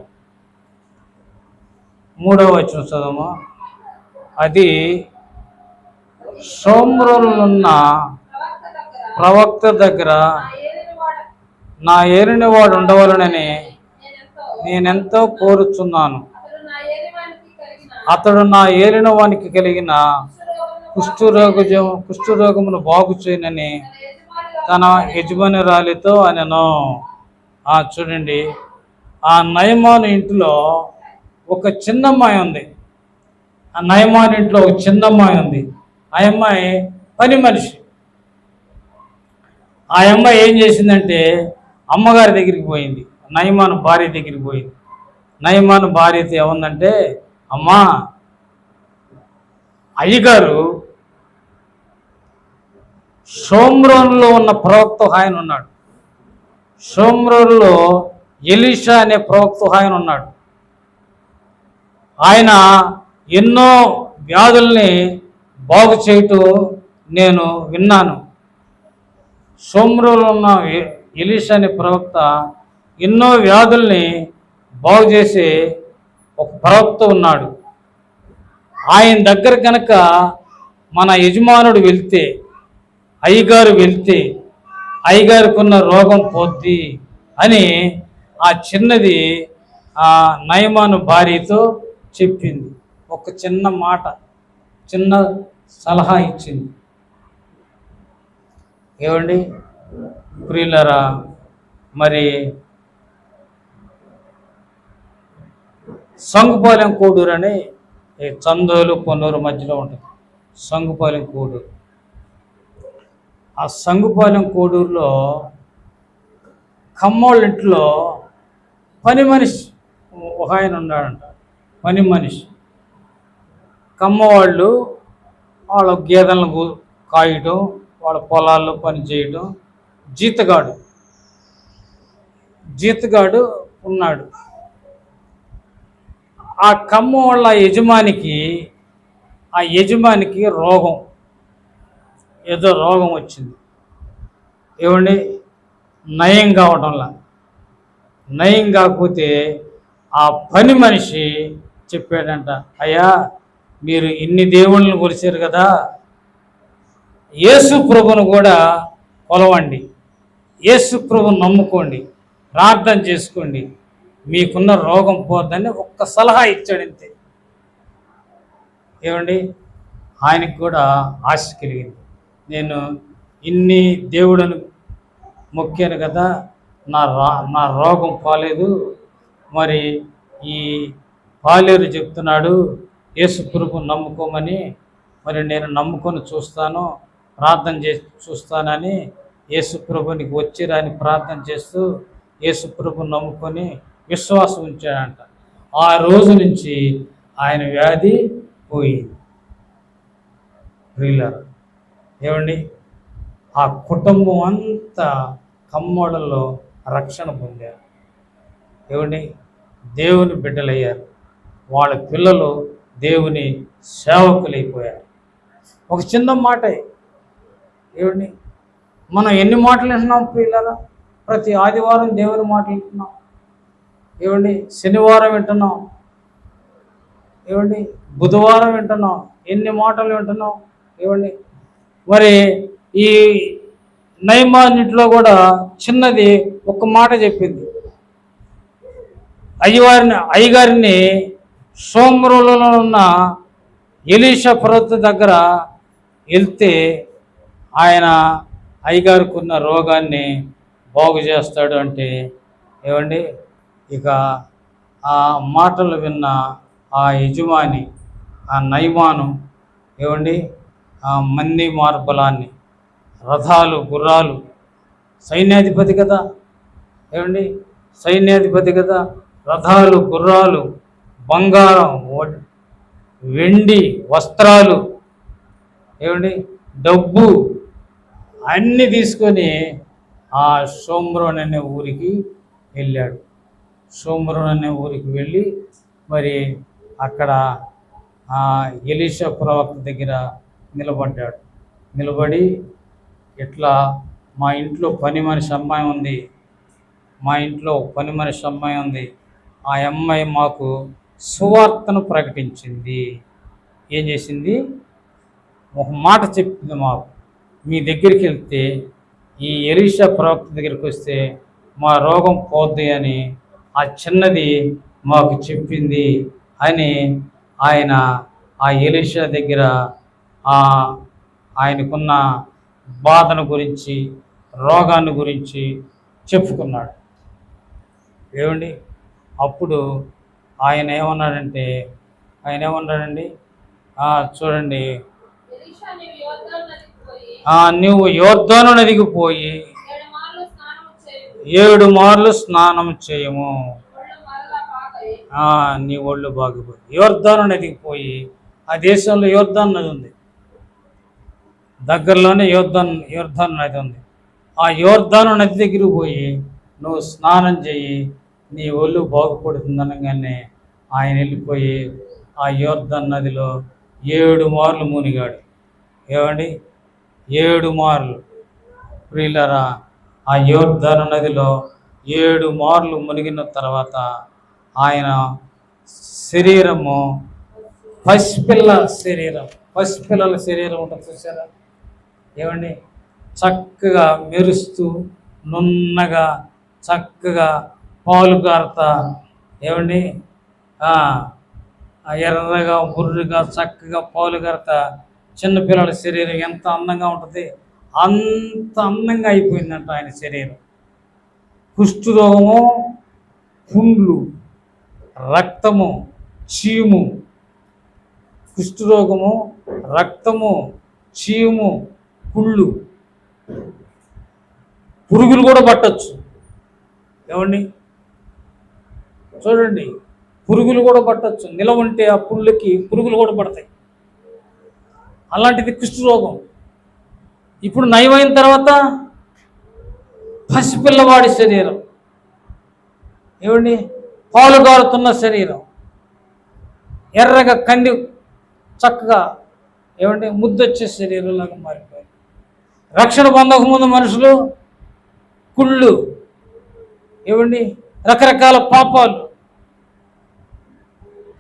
3వ వచనం చదువు. అది షోమ్రోనున్న ప్రవక్త దగ్గర నా ఏలినవాడు ఉండవలనని నేనెంతో కోరుచున్నాను. అతడు నా ఏలినవానికి కలిగిన కుష్ఠరోగమును బాగు చేయనని తన యజమానురాలితో అనెను. చూడండి, ఆ నయమాను ఇంట్లో ఒక చిన్నమ్మాయి ఉంది. ఆ నయమాను ఇంట్లో ఒక చిన్నమ్మాయి ఉంది. ఆ అమ్మాయి పని మనిషి. ఆ అమ్మాయి ఏం చేసిందంటే అమ్మగారి దగ్గరికి పోయింది, నయమాను భార్య దగ్గరికి పోయింది. నయమాను భార్యతో ఏముందంటే, అమ్మా, అయ్యగారు షోమ్రోనులో ఉన్న ప్రవక్త ఆయన ఉన్నాడు, షోమ్రోనులో ఎలీషా అనే ప్రవక్త ఆయన ఉన్నాడు. ఆయన ఎన్నో వ్యాధుల్ని బాగు చేయటం నేను విన్నాను. షోమ్రోనులో ఉన్న ఎలీషా అనే ప్రవక్త ఎన్నో వ్యాధుల్ని బాగు చేసే ఒక ప్రవక్త ఉన్నాడు. ఆయన దగ్గర కనుక మన యజమానుడు వెళ్తే, అయ్యగారు వెళ్తే అయ్యగారికి ఉన్న రోగం పోద్ది అని ఆ చిన్నది ఆ నయమాను భార్యతో చెప్పింది. ఒక చిన్న మాట, చిన్న సలహా ఇచ్చింది. ఏమండి ప్రియులరా, మరి సంగుపాలెం కోడూరు అని చందోలు పొన్నూరు మధ్యలో ఉంటుంది. సంగుపాలెం కోడూరు. ఆ సంగుపాలెం కోడూరులో కమ్మోళ్ళ ఇంట్లో పని మనిషి ఒక ఆయన ఉన్నాడంట, పని మనిషి. కమ్మవాళ్ళు వాళ్ళ గేదెలను కాయటం, వాళ్ళ పొలాల్లో పని చేయటం. జీతగాడు జీతగాడు ఉన్నాడు. ఆ కమ్మ వాళ్ళ యజమానికి రోగం, ఏదో రోగం వచ్చింది. ఏమండి, నయం కావడంలా. నయం కాకపోతే ఆ పని మనిషి చెప్పాడంట, అయ్యా మీరు ఇన్ని దేవుళ్ళని కొలిచారు కదా, యేసు ప్రభును కూడా కొలవండి, యేసు ప్రభుని నమ్ముకోండి, ప్రార్థన చేసుకోండి, మీకున్న రోగం పోద్దని ఒక్క సలహా ఇచ్చాడు అంతే. ఏమండి, ఆయనకి కూడా ఆశ కలిగింది. నేను ఇన్ని దేవుడను మొక్కాను కదా, నా రోగం పోలేదు, మరి ఈ పాలేరు చెప్తున్నాడు యేసు ప్రభువుని నమ్ముకోమని, మరి నేను నమ్ముకొని చూస్తాను, ప్రార్థన చేసి చూస్తానని యేసు ప్రభునికి వచ్చి రాని ప్రార్థన చేస్తూ యేసు ప్రభుని నమ్ముకొని విశ్వాసం ఉంచాడంట. ఆ రోజు నుంచి ఆయన వ్యాధి పోయింది. ప్రియులారా, ఏమండి, ఆ కుటుంబం అంతా కమ్మోడల్లో రక్షణ పొందారు. ఏమండి, దేవుని బిడ్డలయ్యారు. వాళ్ళ పిల్లలు దేవుని సేవకులైపోయారు. ఒక చిన్న మాటే. ఏమండి, మనం ఎన్ని మాటలు వింటున్నాం ప్రియులారా? ప్రతి ఆదివారం దేవుని మాటలు వింటున్నాం. ఏమండి, శనివారం వింటున్నాం. ఏమండి, బుధవారం వింటున్నాం. ఎన్ని మాటలు వింటున్నాం. ఏమండి, మరి ఈ నయమాన్నింటిలో కూడా చిన్నది ఒక మాట చెప్పింది. అయ్యగారిని సోమరులలో ఉన్న ఎలీషా ప్రవక్త దగ్గర వెళ్తే ఆయన అయ్యగారికి ఉన్న రోగాన్ని బాగు చేస్తాడు అంటే, ఏమండి, ఇక ఆ మాటలు విన్న ఆ యజమాని, ఆ నయమాను, ఏమండి, ఆ మంది మార్బలాన్ని, రథాలు గుర్రాలు, సైన్యాధిపతి కదా, ఏమండి, సైన్యాధిపతి కదా, రథాలు గుర్రాలు, బంగారం వెండి వస్త్రాలు, ఏమండి, డబ్బు అన్నీ తీసుకొని ఆ షోమ్రోన్ అనే ఊరికి వెళ్ళాడు. షోమ్రోన్ అనే ఊరికి వెళ్ళి మరి అక్కడ ఎలీషా ప్రవక్త దగ్గర నిలబడ్డాడు. నిలబడి, ఇట్లా మా ఇంట్లో పని మనిషి అమ్మాయి ఉంది, మా ఇంట్లో పని మనిషి అమ్మాయి ఉంది, ఆ అమ్మాయి మాకు సువార్తను ప్రకటించింది. ఏం చేసింది? ఒక మాట చెప్పింది మాకు, మీ దగ్గరికి వెళ్తే, ఈ ఎలీషా ప్రవక్త దగ్గరికి వస్తే మా రోగం పోద్ది అని ఆ చిన్నది మాకు చెప్పింది అని ఆయన ఆ ఎలీషా దగ్గర ఆయనకున్న బాధను గురించి, రోగాన్ని గురించి చెప్పుకున్నాడు. ఏమండి, అప్పుడు ఆయన ఏమన్నాడండి, చూడండి, నువ్వు యోర్దాను నదికి పోయి 7 మార్లు స్నానం చేయము, నీ ఒళ్ళు బాగుపోయి. యోర్దాను నదికి పోయి, ఆ దేశంలో యోర్దాను నది ఉంది, దగ్గరలోనే యోర్దాను నది ఉంది. ఆ యోర్దాను నది దగ్గరికి పోయి నువ్వు స్నానం చెయ్యి, నీ ఒళ్ళు బాగుపడుతుంది అనగానే ఆయన వెళ్ళిపోయి ఆ యోర్దాను నదిలో 7 మార్లు మునిగాడు. ఏమండి, 7 మార్లు. ప్రియులారా, ఆ యోర్దాను నదిలో 7 మార్లు మునిగిన తర్వాత ఆయన శరీరము పసిపిల్లల శరీరం ఉంటుంది చూసారా? ఏమండి, చక్కగా మెరుస్తూ నున్నగా చక్కగా పాలు గారుతా, ఏమండి, ఎర్రగా బుర్రుగా చక్కగా పాలు గారుతా చిన్నపిల్లల శరీరం ఎంత అందంగా ఉంటుంది, అంత అందంగా అయిపోయిందంట ఆయన శరీరం. కుష్ఠరోగము, పుండ్లు, రక్తము, చీము, కుష్ఠరోగము, రక్తము, చీము, పుళ్ళు, పురుగులు కూడా పట్టచ్చు. ఏమండి, చూడండి, పురుగులు కూడా పట్టచ్చు, నిలవ ఉంటే ఆ పుళ్ళకి పురుగులు కూడా పడతాయి. అలాంటిది కుష్ఠరోగం. ఇప్పుడు నయమైన తర్వాత పసిపిల్లవాడి శరీరం, ఏమండి, పాలుగారుతున్న శరీరం, ఎర్రగా కంది చక్కగా, ఏమండి, ముద్దొచ్చే శరీరంలాగా మారిపోయింది. రక్షణ పొందక ముందు మనుషులు కుళ్ళు, ఏమండి, రకరకాల పాపాలు.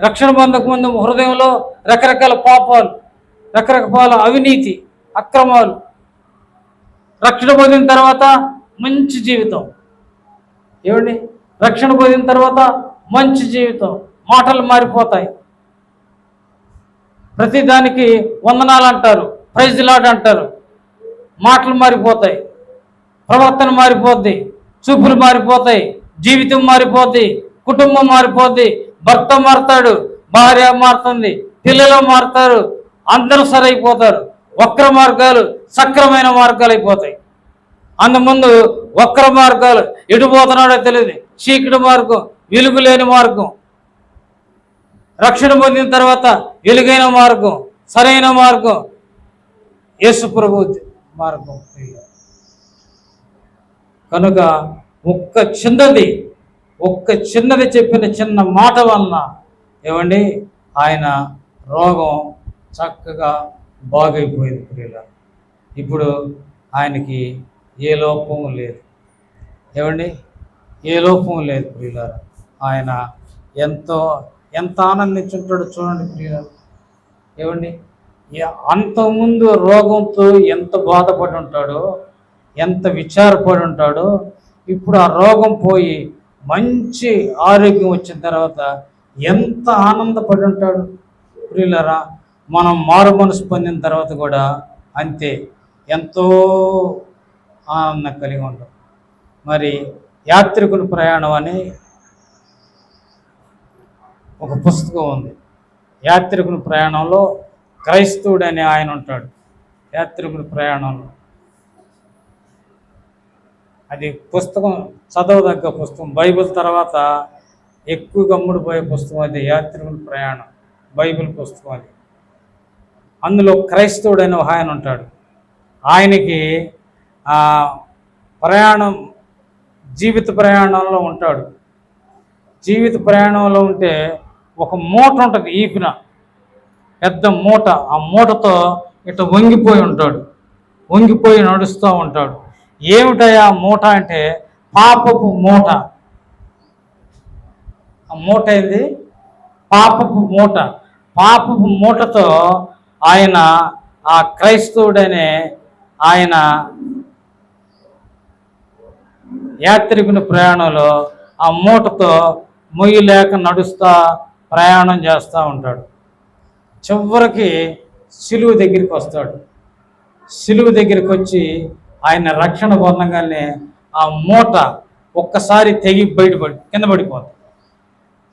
రక్షణ పొందక ముందు హృదయంలో రకరకాల పాపాలు, రకరకాల అవినీతి, అక్రమాలు. రక్షణ పొందిన తర్వాత మంచి జీవితం, ఏమండి, రక్షణ పొందిన తర్వాత మంచి జీవితం. మాటలు మారిపోతాయి, ప్రతిదానికి వందనాలు అంటారు, ప్రైజ్ లార్డ్ అంటారు. మాటలు మారిపోతాయి, ప్రవర్తన మారిపోద్ది, చూపులు మారిపోతాయి, జీవితం మారిపోద్ది, కుటుంబం మారిపోద్ది, భర్త మారుతాడు, భార్య మారుతుంది, పిల్లలు మారుతారు, అందరూ సరైపోతారు. వక్ర మార్గాలు సక్రమైన మార్గాలు అయిపోతాయి. అందుముందు వక్ర మార్గాలు, ఎటుపోతున్నాడో తెలియదు, చీకటి మార్గం, వెలుగు లేని మార్గం. రక్షణ పొందిన తర్వాత వెలుగైన మార్గం, సరైన మార్గం, యేసు ప్రభు మార్గం. కనుక ఒక్క చిన్నది చెప్పిన చిన్న మాట వలన, ఏమండి, ఆయన రోగం చక్కగా బాగైపోయింది ప్రియుల. ఇప్పుడు ఆయనకి ఏ లోపము లేదు, ఏమండి, ఏ లోపము లేదు ప్రియులారా. ఆయన ఎంత ఆనందించుంటాడో చూడండి ప్రియులారా. ఏమండి, అంతకుముందు రోగంతో ఎంత బాధపడి ఉంటాడో, ఎంత విచారపడి ఉంటాడో, ఇప్పుడు ఆ రోగం పోయి మంచి ఆరోగ్యం వచ్చిన తర్వాత ఎంత ఆనందపడి ఉంటాడు ప్రియులారా. మనం మారు మనసు పొందిన తర్వాత కూడా అంతే, ఎంతో ఆనందం కలిగి ఉంటాం. మరి యాత్రికుని ప్రయాణం అని ఒక పుస్తకం ఉంది. యాత్రికుని ప్రయాణంలో క్రైస్తవుడు అనే ఆయన ఉంటాడు. యాత్రికుని ప్రయాణంలో అది పుస్తకం, చదవదగ్గ పుస్తకం. బైబిల్ తర్వాత ఎక్కువగా అమ్ముడుపోయే పుస్తకం అది యాత్రికుని ప్రయాణం, బైబిల్ పుస్తకం అది. అందులో క్రైస్తవుడు అనే ఒక ఆయన ఉంటాడు. ఆయనకి ప్రయాణం, జీవిత ప్రయాణంలో ఉంటాడు. జీవిత ప్రయాణంలో ఉంటే ఒక మూట ఉంటుంది, ఈపిన పెద్ద మూట. ఆ మూటతో ఇట్లా వంగిపోయి ఉంటాడు, వంగిపోయి నడుస్తూ ఉంటాడు. ఏమిటయా మూట అంటే పాపపు మూట. ఆ మూట ఏంది? పాపపు మూట. పాపపు మూటతో ఆయన, ఆ క్రైస్తవుడనే ఆయన యాత్రికుని ప్రయాణంలో ఆ మూటతో మొయ్యలేక నడుస్తూ ప్రయాణం చేస్తూ ఉంటాడు. చివరికి సిలువ దగ్గరికి వస్తాడు. సిలువ దగ్గరికి వచ్చి ఆయన రక్షణ పొందగానే ఆ మూట ఒక్కసారి తెగి కింద పడిపోతుంది.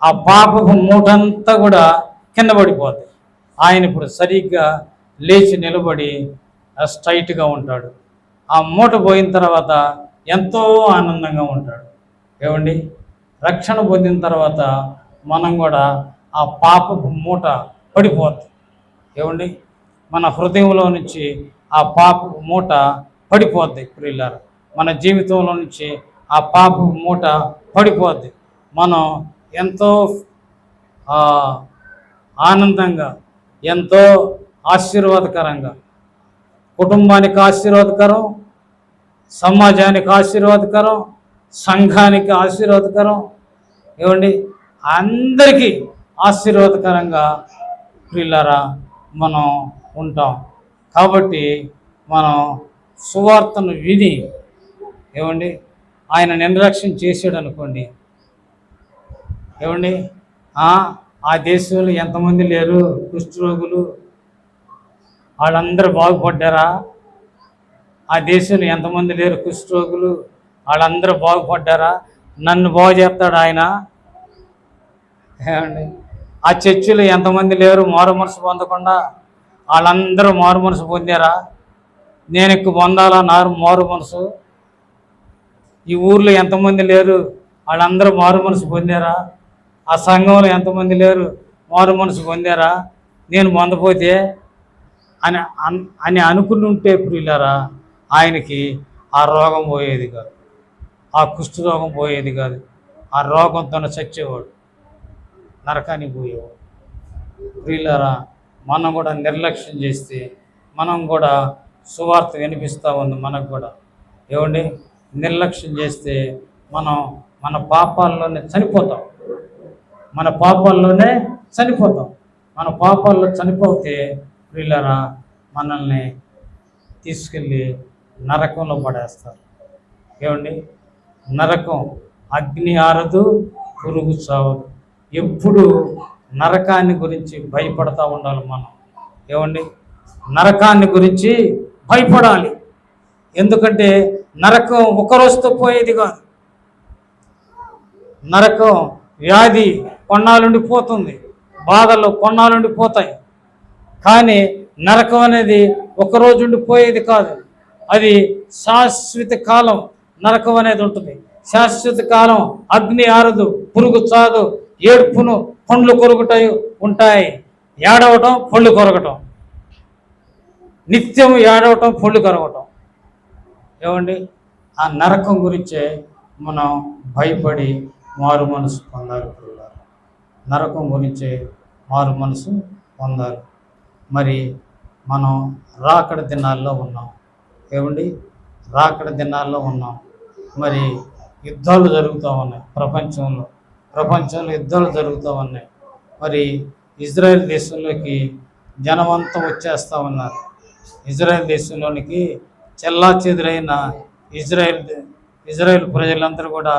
ఆ పాపపు మూట అంతా కూడా కింద పడిపోతుంది. ఆయన ఇప్పుడు సరిగ్గా లేచి నిలబడి స్ట్రైట్గా ఉంటాడు. ఆ మూట పోయిన తర్వాత ఎంతో ఆనందంగా ఉంటాడు. ఏమండి, రక్షణ పొందిన తర్వాత మనం కూడా ఆ పాపపు మూట పడిపోద్ది. ఏమండి, మన హృదయంలో నుంచి ఆ పాపపు మూట పడిపోద్ది ప్రియులారా. మన జీవితంలో నుంచి ఆ పాపపు మూట పడిపోద్ది. మనం ఎంతో ఆనందంగా, ఎంతో ఆశీర్వాదకరంగా, కుటుంబానికి ఆశీర్వాదకరం, సమాజానికి ఆశీర్వాదకరం, సంఘానికి ఆశీర్వాదకరం, ఏమండి, అందరికీ ఆశీర్వాదకరంగా ప్రియులారా మనం ఉంటాం. కాబట్టి మనం సువార్తను విని, ఏమండి, ఆయన నిర్లక్ష్యం చేసాడు అనుకోండి, ఏమండి, ఆ దేశంలో ఎంతమంది లేరు కుష్ఠరోగులు, వాళ్ళందరూ బాగుపడ్డారా? ఆ దేశంలో ఎంతమంది లేరు కుష్ఠరోగులు, వాళ్ళందరూ బాగుపడ్డారా? నన్ను బాగు చేస్తాడు ఆయన. ఏమండి, ఆ చర్చిలో ఎంతమంది లేరు మారు మనసు పొందకుండా, వాళ్ళందరూ మారు మనసు పొందారా? నేను ఎక్కువ పొందాలా మారు మనసు? ఈ ఊర్లో ఎంతమంది లేరు, వాళ్ళందరూ మారు మనసు పొందారా? ఆ సంఘంలో ఎంతమంది లేరు మారు మనసు పొందారా? నేను పొందపోతే అని అని అనుకుని ఉంటే ప్రియులారా, ఆయనకి ఆ రోగం పోయేది కాదు, ఆ కుష్ఠ రోగం పోయేది కాదు. ఆ రోగంతో చచ్చేవాడు, నరకానికి పోయేవాడు. ప్రియులారా, మనం కూడా నిర్లక్ష్యం చేస్తే మనం కూడా సువార్త వినిపిస్తూ ఉంది. మనకు కూడా ఏమండి, నిర్లక్ష్యం చేస్తే మనం మన పాపాల్లోనే చనిపోతాం. మన పాపాల్లోనే చనిపోతాం. మన పాపాల్లో చనిపోతే ప్రియులారా, మనల్ని తీసుకెళ్ళి నరకంలో పడేస్తారు. ఏమండి, నరకం అగ్ని ఆరదు, పురుగు చావదు. ఎప్పుడు నరకాన్ని గురించి భయపడతా ఉండాలి మనం. ఏమండి, నరకాన్ని గురించి భయపడాలి. ఎందుకంటే నరకం ఒక రోజుతో పోయేది కాదు. నరకం వ్యాధి కొన్నాళ్ళుండి పోతుంది, బాధలు కొన్నాళ్ళుండి పోతాయి. కానీ నరకం అనేది ఒకరోజు ఉండిపోయేది కాదు. అది శాశ్వత కాలం నరకం అనేది ఉంటుంది. శాశ్వత కాలం అగ్ని ఆరదు, పురుగు చాదు, ఏడుపును పండ్లు కొరుకుటాయి ఉంటాయి. ఏడవటం, పళ్ళు కొరగటం, నిత్యం ఏడవటం, పళ్ళు కొరగటం. ఏమండి, ఆ నరకం గురించే మనం భయపడి మారు మనసు పొందాలి. నరకం గురించే మారు మనసు పొందాలి. మరి మనం రాకడ దినాల్లో ఉన్నాం. ఏమండి, రాకడ దినాల్లో ఉన్నాం. మరి యుద్ధాలు జరుగుతూ ఉన్నాయి ప్రపంచంలో యుద్ధాలు జరుగుతూ ఉన్నాయి. మరి ఇజ్రాయెల్ దేశంలోకి జనమంతా వచ్చేస్తూ ఉన్నారు. ఇజ్రాయెల్ దేశంలోనికి చెల్లాచెదురైన ఇజ్రాయెల్ ప్రజలందరూ కూడా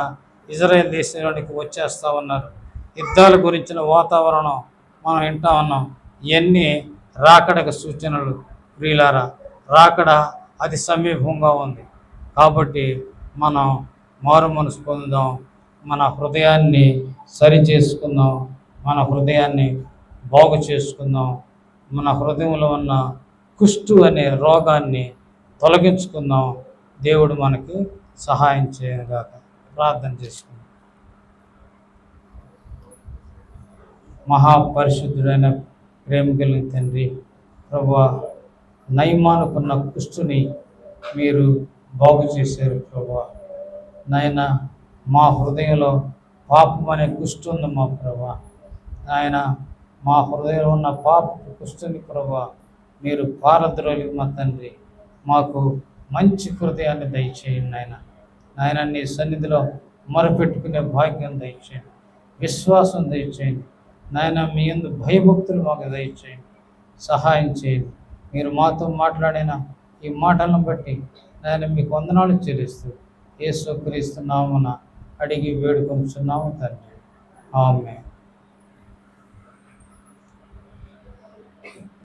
ఇజ్రాయెల్ దేశంలోనికి వచ్చేస్తూ ఉన్నారు. యుద్ధాల గురించిన వాతావరణం మనం వింటా ఉన్నాం. ఇవన్నీ రాకడకు సూచనలు. ప్రియులారా, రాకడ అది సమీపంగా ఉంది. కాబట్టి మనం మారు మనసు పొందుదాం, మన హృదయాన్ని సరి చేసుకుందాం, మన హృదయాన్ని బాగు చేసుకుందాం, మన హృదయంలో ఉన్న కుష్టు అనే రోగాన్ని తొలగించుకుందాం. దేవుడు మనకి సహాయం చేయగాక. ప్రార్థన చేసుకుందాం. మహాపరిశుద్ధుడైన ప్రేమ కలిగిన తండ్రి, ప్రభువా, నయమానుకున్న కుష్టుని మీరు బాగు చేశారు. ప్రభువా నాయన, మా హృదయంలో పాపం అనే కుష్టు ఉంది మా ప్రభువా. నాయన, మా హృదయంలో ఉన్న పాప కుష్టుని ప్రభువా మీరు పారద్రోలి మా తండ్రి, మాకు మంచి హృదయాన్ని దయచేయండి. నాయన నీ సన్నిధిలో మొరపెట్టుకునే భాగ్యం దయచేయండి, విశ్వాసం దయచేయండి. నాయన, మీ యందు భయభక్తులు మాకు దయచేయండి, సహాయం చేయండి. మీరు మాతో మాట్లాడిన ఈ మాటలను బట్టి నాయన మీకు వందనాలు చెల్లిస్తూ యేసుక్రీస్తు నామమున అడిగి వేడుకొనుచున్నాము తండ్రి. ఆమేన్.